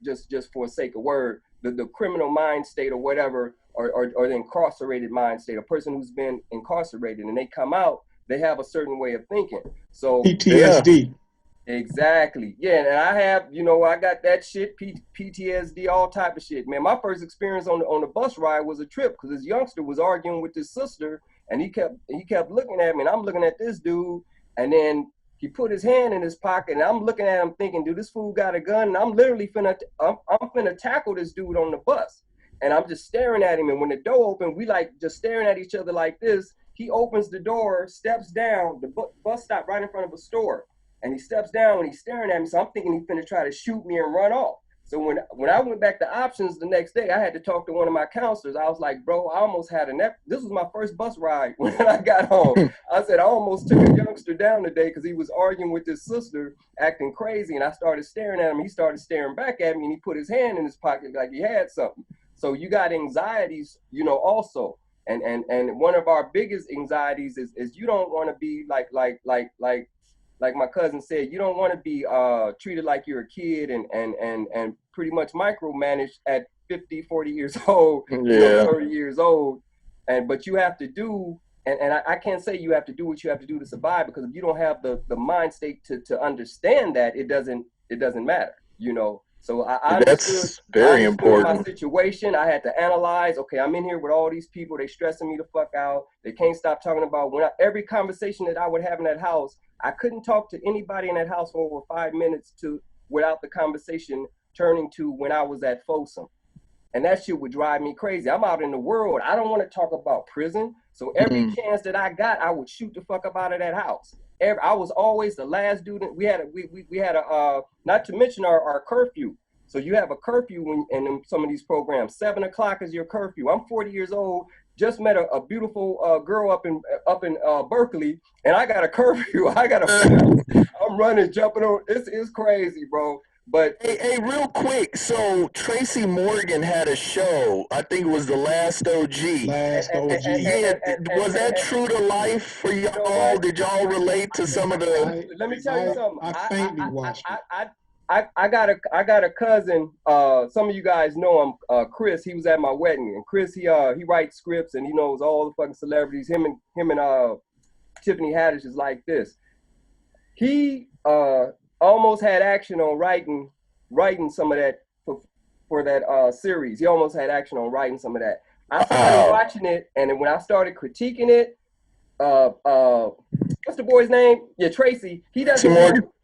just for sake of word, the criminal mind state or whatever, or the incarcerated mind state, a person who's been incarcerated and they come out, they have a certain way of thinking. So PTSD. Yeah. Exactly. Yeah, and I have, I got that shit, PTSD, all type of shit. Man, my first experience on the bus ride was a trip, because this youngster was arguing with his sister, and he kept looking at me, and I'm looking at this dude, and then He put his hand in his pocket, and I'm looking at him thinking, dude, this fool got a gun, and I'm literally I'm finna tackle this dude on the bus. And I'm just staring at him, and when the door opened, we like just staring at each other like this. He opens the door, steps down, the bus stop right in front of a store, and he steps down and he's staring at me, so I'm thinking he's finna try to shoot me and run off. So when I went back to options the next day, I had to talk to one of my counselors. I was like, bro, I almost had this was my first bus ride when I got home. I said, I almost took a youngster down today because he was arguing with his sister, acting crazy. And I started staring at him. He started staring back at me, and he put his hand in his pocket like he had something. So you got anxieties, you know, also. And one of our biggest anxieties is you don't want to be like my cousin said, you don't want to be treated like you're a kid and pretty much micromanaged at 50, 40 years old, you know, 30 years old. But you have to do, and I can't say you have to do what you have to do to survive, because if you don't have the mind state to understand that, it doesn't matter, you know. So I that's very important. My situation, I had to analyze. Okay, I'm in here with all these people. They stressing me the fuck out. They can't stop talking about every conversation that I would have in that house. I couldn't talk to anybody in that house for over 5 minutes without the conversation turning to when I was at Folsom. And that shit would drive me crazy. I'm out in the world. I don't want to talk about prison. So every chance that I got, I would shoot the fuck up out of that house. I was always the last dude. We had a not to mention our curfew. So you have a curfew in some of these programs. 7 o'clock is your curfew. I'm 40 years old. Just met a beautiful girl up in Berkeley, and I got a curfew. I'm running, jumping on. It's crazy, bro. But hey, real quick. So Tracy Morgan had a show. I think it was The Last OG. Yeah, was that true to life for y'all? You know, did y'all relate to some of the? Let me tell you something. I faintly watched it. I got a cousin. Some of you guys know him, Chris. He was at my wedding, and Chris he writes scripts and he knows all the fucking celebrities. Him and Tiffany Haddish is like this. He almost had action on writing some of that for that series. He almost had action on writing some of that. I started watching it, and then when I started critiquing it, what's the boy's name? Yeah, Tracy. He does.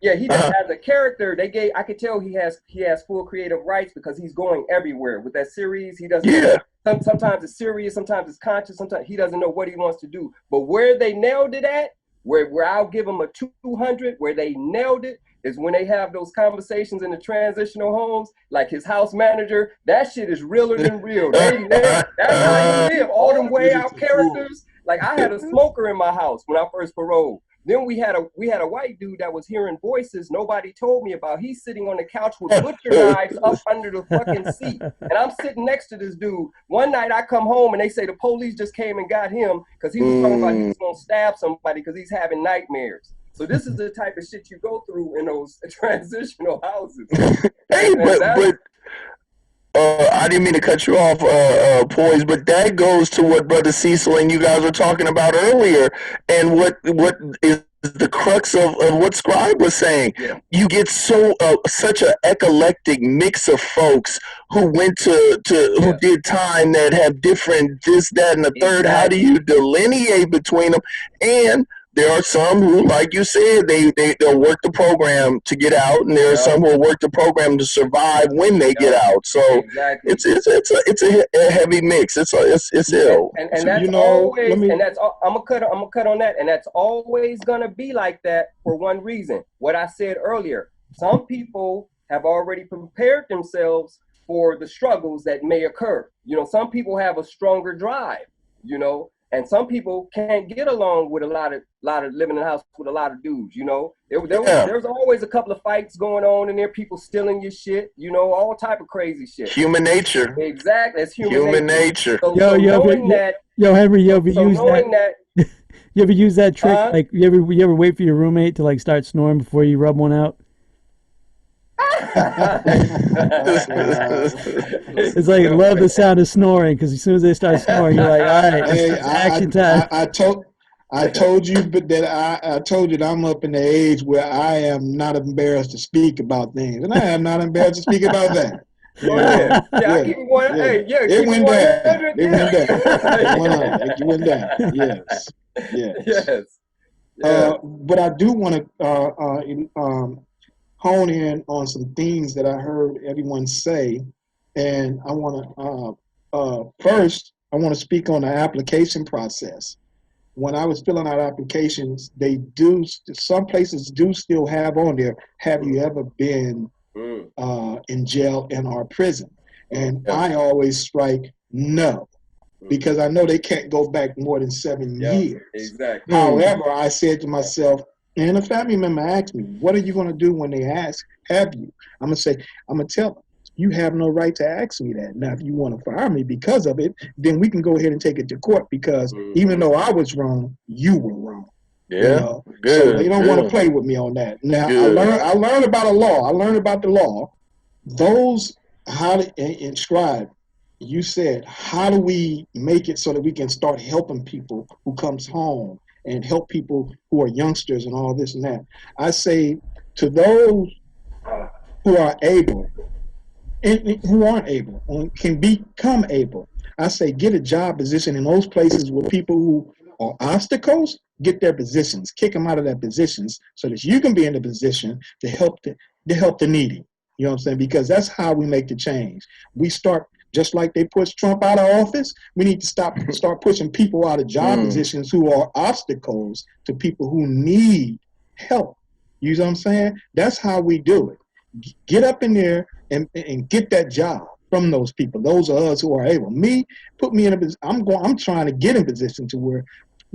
Yeah, he does as a character. I could tell he has full creative rights because he's going everywhere with that series. He doesn't. Yeah. Sometimes it's serious, sometimes it's conscious, sometimes he doesn't know what he wants to do. But where they nailed it at, where I'll give him a 200, where they nailed it, is when they have those conversations in the transitional homes, like his house manager. That shit is realer than real. That's how you live. All them way out characters. Like I had a smoker in my house when I first paroled. Then we had a white dude that was hearing voices nobody told me about. He's sitting on the couch with butcher knives up under the fucking seat. And I'm sitting next to this dude. One night I come home and they say the police just came and got him because he was talking about he was going to stab somebody because he's having nightmares. So this is the type of shit you go through in those transitional houses. Hey, but I didn't mean to cut you off, Poise, but that goes to what Brother Cecil and you guys were talking about earlier, and what is the crux of what Scribe was saying. Yeah. You get such an eclectic mix of folks who went who did time that have different this, that, and the third. How do you delineate between them? And there are some who, like you said, they'll work the program to get out, and there are some who will work the program to survive when they get out. So it's a heavy mix. It's ill. And that's always, and that's I'm gonna cut on that, and that's always gonna be like that for one reason. What I said earlier. Some people have already prepared themselves for the struggles that may occur. You know, some people have a stronger drive. You know. And some people can't get along with a lot of living in a house with a lot of dudes, you know. There's always a couple of fights going on in there, people stealing your shit, you know, all type of crazy shit. Human nature. Exactly, it's human nature. So, Henry, you ever use that trick? Like you ever wait for your roommate to like start snoring before you rub one out? It's like love the sound of snoring because as soon as they start snoring, you're like, all right, it's action time. I told you, but that I told you that I'm up in the age where I am not embarrassed to speak about things, and I am not embarrassed to speak about that. I keep it one. Hey, it went down. It went down. It went down. Yes. Yeah. But I do want to hone in on some things that I heard everyone say, and I want to first I want to speak on the application process. When I was filling out applications, they do some places do still have on there. Have you ever been in jail in our prison? And I always strike no, because I know they can't go back more than 7 years. Exactly. However, I said to myself, and a family member asked me, what are you going to do when they ask, have you? I'm going to say, I'm going to tell them, you have no right to ask me that. Now, if you want to fire me because of it, then we can go ahead and take it to court, because even though I was wrong, you were wrong. Yeah. You know? So they don't want to play with me on that. Now, I learned about a law. I learned about the law. Those, how to inscribe, you said, how do we make it so that we can start helping people who comes home and help people who are youngsters and all this and that? I say to those who are able and who aren't able and can become able, I say get a job position in those places where people who are obstacles get their positions, kick them out of their positions so that you can be in a position to help the needy. You know what I'm saying? Because that's how we make the change. We start, just like they pushed Trump out of office, we need to start pushing people out of job positions who are obstacles to people who need help. You know what I'm saying? That's how we do it. Get up in there and get that job from those people. Those are us who are able. Me, put me in a position. I'm trying to get in position to where,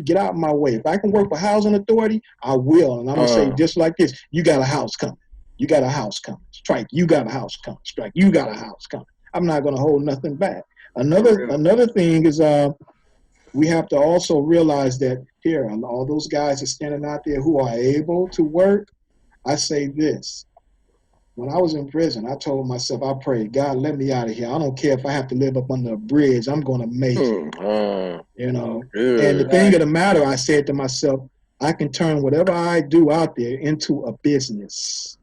get out of my way. If I can work for housing authority, I will. And I'm gonna say just like this: you got a house coming. You got a house coming. Strike. You got a house coming. Strike. You got a house coming. I'm not gonna hold nothing back. Another thing is we have to also realize that here, all those guys are standing out there who are able to work. I say this: when I was in prison, I told myself, I prayed, God, let me out of here. I don't care if I have to live up under a bridge. I'm going to make it. You know. And the thing of the matter, I said to myself, I can turn whatever I do out there into a business.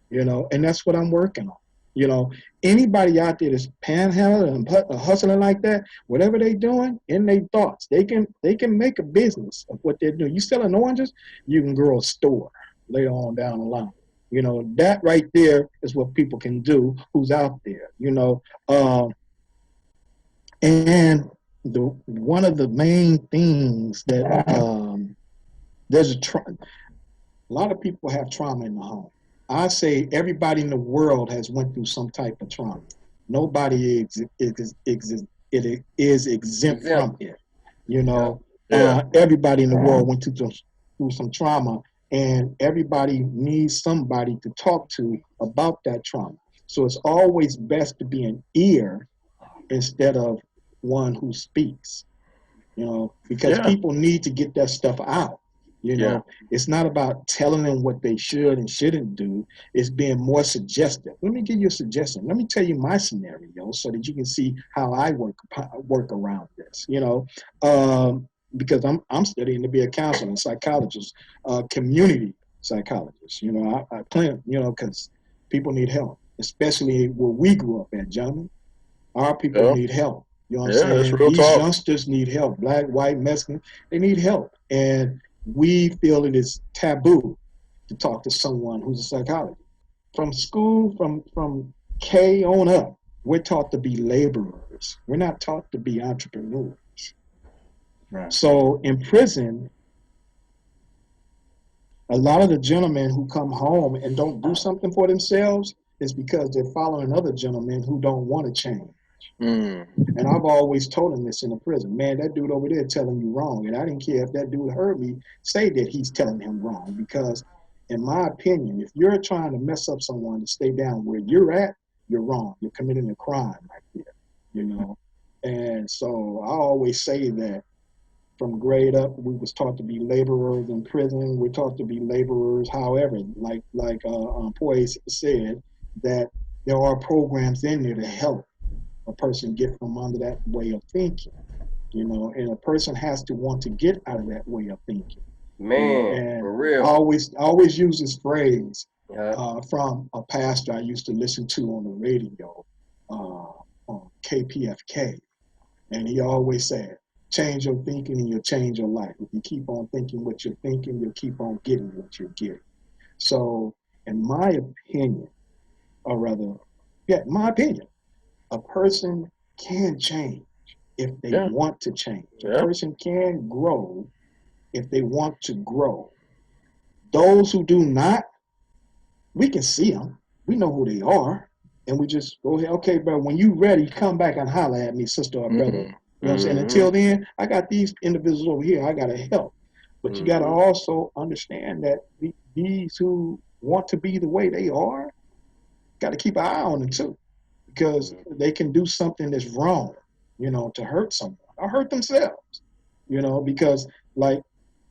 You know, and that's what I'm working on. You know, anybody out there that's panhandling and hustling like that, whatever they doing in their thoughts, they can make a business of what they're doing. You selling oranges, you can grow a store later on down the line. You know, that right there is what people can do who's out there, you know. And one of the main things that there's a lot of people have trauma in the home. I say everybody in the world has went through some type of trauma. Nobody is exempt from it. You know, everybody in the world went through some trauma, and everybody needs somebody to talk to about that trauma. So it's always best to be an ear instead of one who speaks, you know, because people need to get that stuff out. You know, it's not about telling them what they should and shouldn't do. It's being more suggestive. Let me give you a suggestion. Let me tell you my scenario so that you can see how I work around this. You know, because I'm studying to be a counselor, psychologist, community psychologist. You know, I plan, you know, because people need help, especially where we grew up at, gentlemen. Our people need help. You know what I'm saying? These youngsters need help. Black, white, Mexican, they need help. And we feel it is taboo to talk to someone who's a psychologist. From school, from K on up, we're taught to be laborers. We're not taught to be entrepreneurs. Right. So in prison, a lot of the gentlemen who come home and don't do something for themselves is because they're following other gentlemen who don't want to change. And I've always told him this in the prison, man, that dude over there telling you wrong. And I didn't care if that dude heard me say that he's telling him wrong, because in my opinion, if you're trying to mess up someone to stay down where you're at, you're wrong. You're committing a crime right there, you know? And so I always say that from grade up, we was taught to be laborers in prison. We're taught to be laborers. However, like Poise said, that there are programs in there to help a person get from under that way of thinking, you know, and a person has to want to get out of that way of thinking. Man, and for real. I always use this phrase from a pastor I used to listen to on the radio, on KPFK, and he always said, change your thinking and you'll change your life. If you keep on thinking what you're thinking, you'll keep on getting what you're getting. So, in my opinion, or rather, yeah, my opinion, a person can change if they want to change. A person can grow if they want to grow. Those who do not, we can see them. We know who they are. And we just go ahead, okay, bro, when you ready, come back and holler at me, sister or brother. You know what I'm saying? Until then, I got these individuals over here I got to help. But you got to also understand that these who want to be the way they are, got to keep an eye on them too. Because they can do something that's wrong, to hurt someone or hurt themselves, because like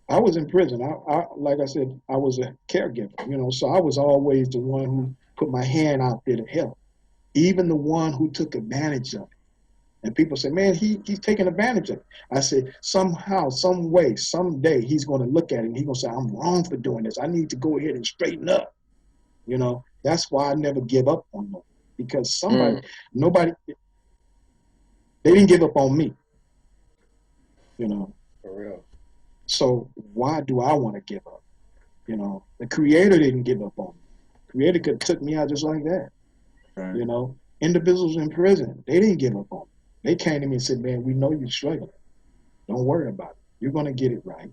I was in prison. I like I said, I was a caregiver, so I was always the one who put my hand out there to help, even the one who took advantage of it. And people say, man, he's taking advantage of it. I said, somehow, some way, someday he's going to look at it and he's going to say, I'm wrong for doing this. I need to go ahead and straighten up. That's why I never give up on them. Because nobody, they didn't give up on me. For real. So why do I want to give up? The Creator didn't give up on me. The Creator could have took me out just like that. Right. Individuals in prison, they didn't give up on me. They came to me and said, man, we know you're struggling. Don't worry about it. You're going to get it right.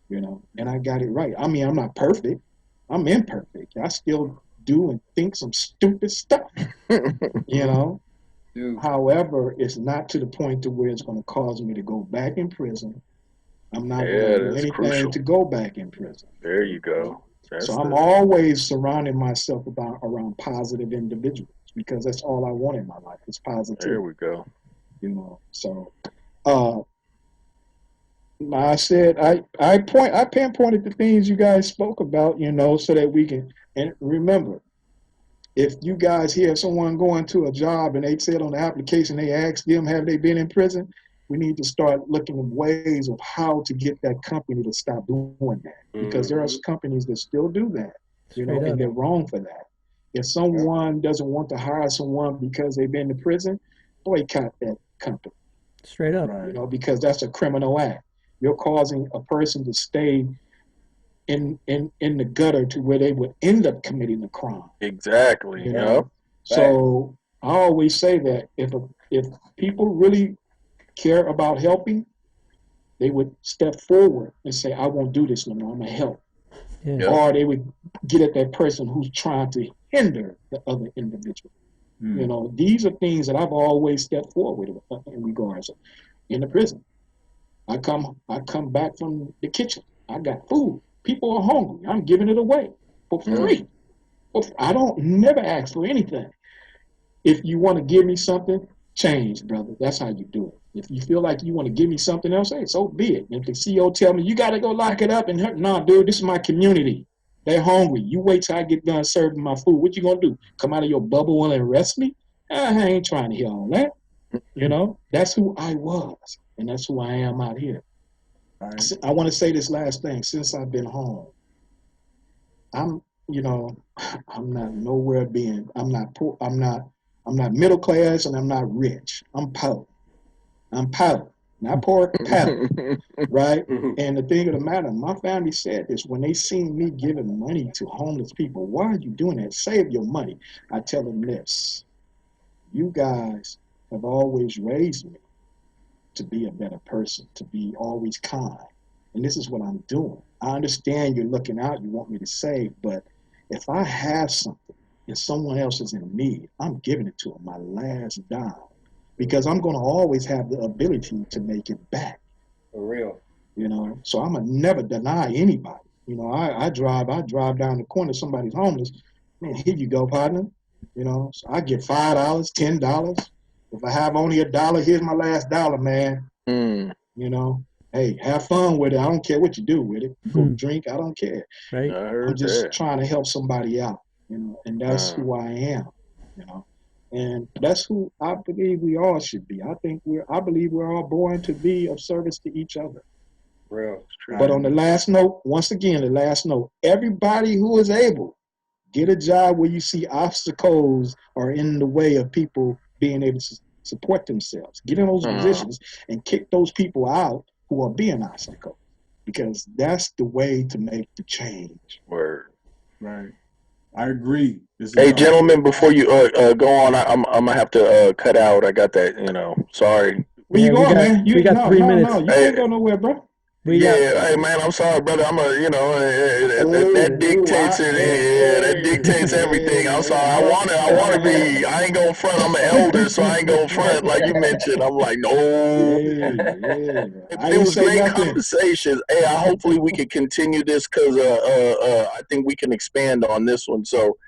And I got it right. I mean, I'm not perfect. I'm imperfect. I still do and think some stupid stuff. Dude. However, it's not to the point to where it's going to cause me to go back in prison. I'm not going to do anything to go back in prison. There you go. So I'm always surrounding myself around positive individuals because that's all I want in my life is positive. There we go. So I said I pinpointed the things you guys spoke about, so that we can, and remember, if you guys hear someone going to a job and they said on the application, they asked them, have they been in prison? We need to start looking at ways of how to get that company to stop doing that. Because there are companies that still do that, and they're wrong for that. If someone doesn't want to hire someone because they've been to prison, boycott that company. Straight up. Because that's a criminal act. You're causing a person to stay in the gutter to where they would end up committing a crime. Exactly. So I always say that if people really care about helping, they would step forward and say, I won't do this no more, I'm gonna help. Yeah. Or they would get at that person who's trying to hinder the other individual. These are things that I've always stepped forward in regards of in the prison. I come back from the kitchen. I got food. People are hungry. I'm giving it away for free. I don't never ask for anything. If you want to give me something, change, brother. That's how you do it. If you feel like you want to give me something else, hey, so be it. If the CEO tell me, you got to go lock it up and hurt, nah, dude, this is my community. They're hungry. You wait till I get done serving my food. What you going to do? Come out of your bubble and arrest me? I ain't trying to hear all that. That's who I was. And that's who I am out here. Right. I want to say this last thing. Since I've been home, I'm not nowhere being, I'm not poor, I'm not middle class, and I'm not rich. I'm poor. Not poor, poor, right? And the thing of the matter, my family said this, when they seen me giving money to homeless people, why are you doing that? Save your money. I tell them this, you guys have always raised me to be a better person, to be always kind. And this is what I'm doing. I understand you're looking out, you want me to save, but if I have something and someone else is in need, I'm giving it to them, my last dime. Because I'm going to always have the ability to make it back. For real. So I'm going to never deny anybody. I drive down the corner, somebody's homeless. Man, here you go, partner. So I get $5, $10. If I have only $1, here's my last dollar, man. Hey, have fun with it. I don't care what you do with it. Go drink, I don't care. Right. I'm just trying to help somebody out, and that's who I am, and that's who I believe we all should be. I believe we're all born to be of service to each other. Real. But on the last note, once again, everybody who is able, get a job where you see obstacles are in the way of people being able support themselves, get in those positions, and kick those people out who are being obstacles, because that's the way to make the change. Word. Right. I agree. Hey, gentlemen, before you go on, I'm gonna have to cut out. I got that, sorry. Where you going, man? We got 3 minutes. No, you can't go nowhere, bro. Hey man, I'm sorry, brother. I'm that dictates it. Yeah, that dictates everything. I'm sorry. I wanna be. I ain't gonna front. I'm an elder, so I ain't gonna front like you mentioned. I'm like, no. It was great conversations. Hey, hopefully we can continue this because I think we can expand on this one. So,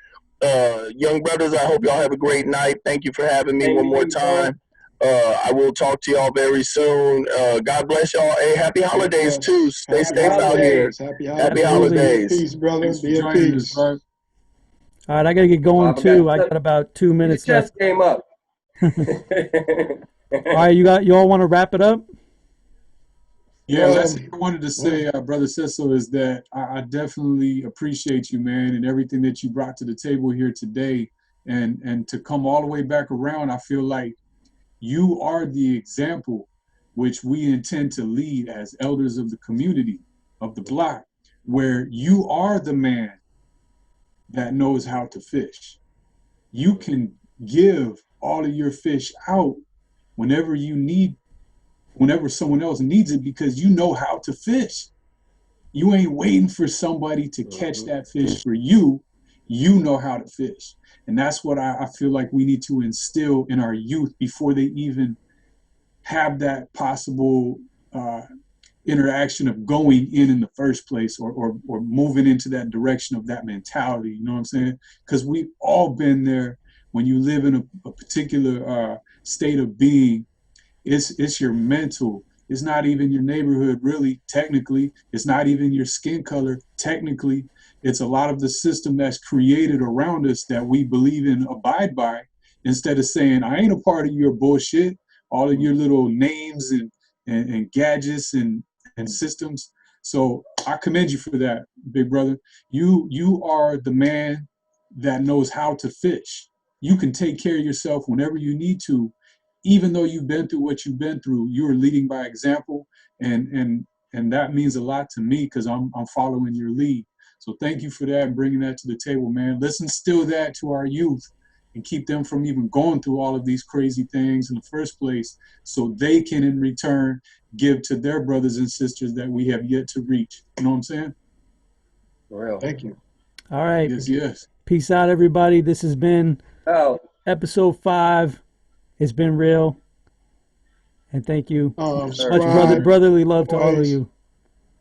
young brothers, I hope y'all have a great night. Thank you for having me one more time. I will talk to y'all very soon. God bless y'all. Hey, happy holidays too. Stay safe out here. Happy holidays. Peace, brother. Be at peace. All right, I gotta get going too. I got about 2 minutes left. Just came up. All right, you all want to wrap it up? Yeah, last thing I wanted to say, Brother Cecil, is that I definitely appreciate you, man, and everything that you brought to the table here today. And to come all the way back around, I feel like you are the example which we intend to lead as elders of the community, of the block, where you are the man that knows how to fish. You can give all of your fish out whenever someone else needs it, because you know how to fish. You ain't waiting for somebody to catch that fish for you. You know how to fish. And that's what I feel like we need to instill in our youth before they even have that possible interaction of going in the first place, or moving into that direction of that mentality. You know what I'm saying? Because we've all been there. When you live in a particular state of being, it's your mental. It's not even your neighborhood, really, technically. It's not even your skin color, technically. It's a lot of the system that's created around us that we believe in, abide by, instead of saying, I ain't a part of your bullshit, all of your little names and gadgets and systems. So I commend you for that, big brother. You are the man that knows how to fish. You can take care of yourself whenever you need to. Even though you've been through what you've been through, you are leading by example, and that means a lot to me, because I'm following your lead. So thank you for that and bringing that to the table, man. Let's instill that to our youth and keep them from even going through all of these crazy things in the first place, so they can in return give to their brothers and sisters that we have yet to reach. You know what I'm saying? For real. Thank you. All right. Yes. Peace out, everybody. This has been episode 5. It's been real. And thank you. Much brotherly love to all of you.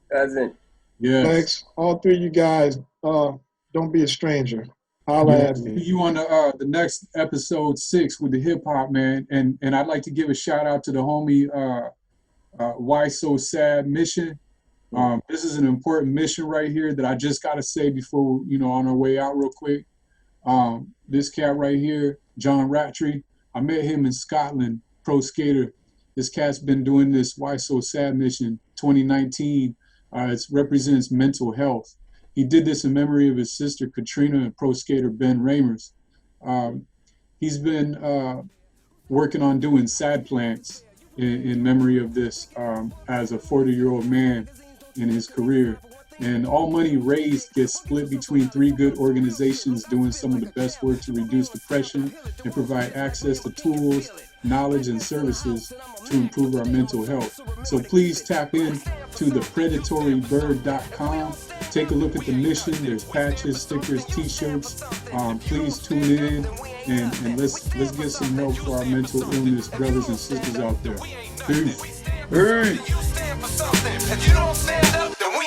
Cousin. Yes. Thanks. All 3 of you guys. Don't be a stranger. Holla at me. You on the next episode 6 with the hip hop, man. And I'd like to give a shout out to the homie Why So Sad mission. This is an important mission right here that I just got to say before, on our way out real quick. This cat right here, John Ratcliffe, I met him in Scotland, pro skater. This cat's been doing this Why So Sad mission 2019. It represents mental health. He did this in memory of his sister Katrina and pro skater Ben Ramers. He's been working on doing sad plants in memory of this as a 40-year-old man in his career. And all money raised gets split between 3 good organizations doing some of the best work to reduce depression and provide access to tools, knowledge, and services to improve our mental health. So please tap in to thepredatorybird.com. Take a look at the mission. There's patches, stickers, t-shirts. Please tune in and let's get some help for our mental illness brothers and sisters out there. Peace. You stand for something. If you don't stand up, then we